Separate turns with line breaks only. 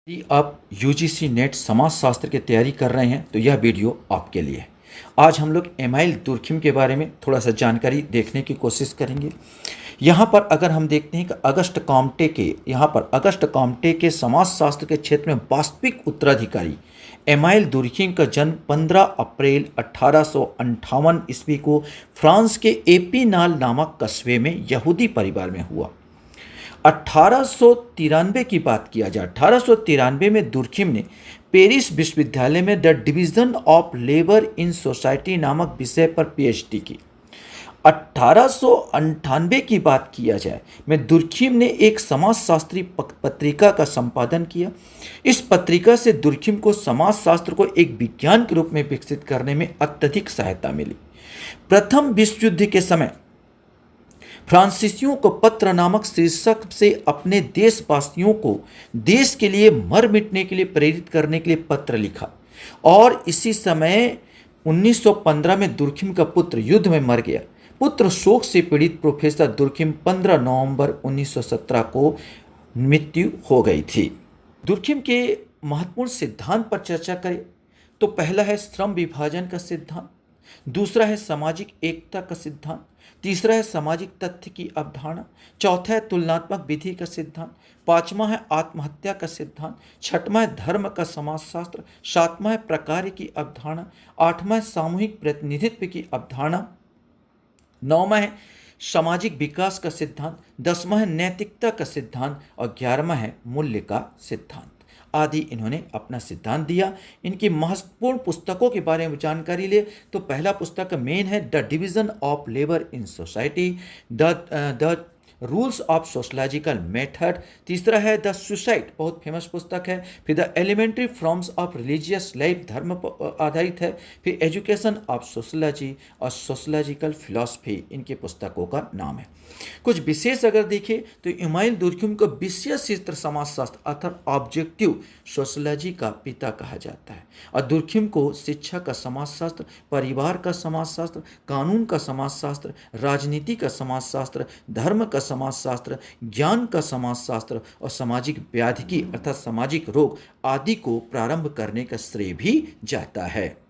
यदि आप UGC net समाजशास्त्र की तैयारी कर रहे हैं तो यह वीडियो आपके लिए है। आज हम लोग एमाइल दुर्खिम के बारे में थोड़ा सा जानकारी देखने की कोशिश करेंगे। यहाँ पर अगर हम देखते हैं कि अगस्ट कॉम्टे के समाजशास्त्र के क्षेत्र में वास्तविक उत्तराधिकारी एमाइल दुर्खिम का जन्म 15 अप्रैल 1858 ईस्वी को फ्रांस के एपीनाल नामक कस्बे में यहूदी परिवार में हुआ। 1893 की बात किया जाए, 1893 में दुर्खिम ने पेरिस विश्वविद्यालय में the division of labour in society नामक विषय पर पीएचडी की। 1898 की बात किया जाए में दुर्खिम ने एक समाजशास्त्री पत्रिका का संपादन किया। इस पत्रिका से दुर्खिम को समाजशास्त्र को एक विज्ञान के रूप में विकसित करने में अत्यधिक सहायता मिली। प्रथम विश्व युद्ध के समय फ्रांसीसियों को पत्र नामक शीर्षक से अपने देशवासियों को देश के लिए मर मिटने के लिए प्रेरित करने के लिए पत्र लिखा और इसी समय 1915 में दुर्खिम का पुत्र युद्ध में मर गया। पुत्र शोक से पीड़ित प्रोफेसर दुर्खिम 15 नवंबर 1917 को मृत्यु हो गई थी। दुर्खिम के महत्वपूर्ण सिद्धांत पर चर्चा करें तो पहला है श्रम विभाजन का सिद्धांत, दूसरा है सामाजिक एकता का सिद्धांत, तीसरा है सामाजिक तथ्य की अवधारणा, चौथा है तुलनात्मक विधि का सिद्धांत, पांचवा है आत्महत्या का सिद्धांत, छठवां है धर्म का समाजशास्त्र, सातवां है प्रकार की अवधारणा, आठवां है सामूहिक प्रतिनिधित्व की अवधारणा, नौवां है सामाजिक विकास का सिद्धांत, 10वां है नैतिकता का सिद्धांत और 11वां है मूल्य का सिद्धांत आदि इन्होंने अपना सिद्धांत दिया। इनकी महत्वपूर्ण पुस्तकों के बारे में जानकारी ले तो पहला पुस्तक मेन है the division of labour in society, the rules of sociological method, तीसरा है द सुसाइड, बहुत फेमस पुस्तक है, फिर the elementary forms of religious life, धर्म पर आधारित है, फिर एजुकेशन ऑफ सोशलॉजी और सोशलॉजिकल फिलॉसफी इनकी पुस्तकों का नाम है। कुछ विशेष अगर देखें तो एमाइल दुर्खिम को विषय क्षेत्र समाजशास्त्र अर्थात ऑब्जेक्टिव सोशलॉजी का पिता कहा जाता है और दुर्खिम को शिक्षा का समाजशास्त्र, परिवार का समाजशास्त्र, कानून का समाजशास्त्र, राजनीति का समाजशास्त्र, धर्म का समाजशास्त्र, ज्ञान का समाजशास्त्र और सामाजिक व्याधिकी अर्थात सामाजिक रोग आदि को प्रारंभ करने का श्रेय भी जाता है।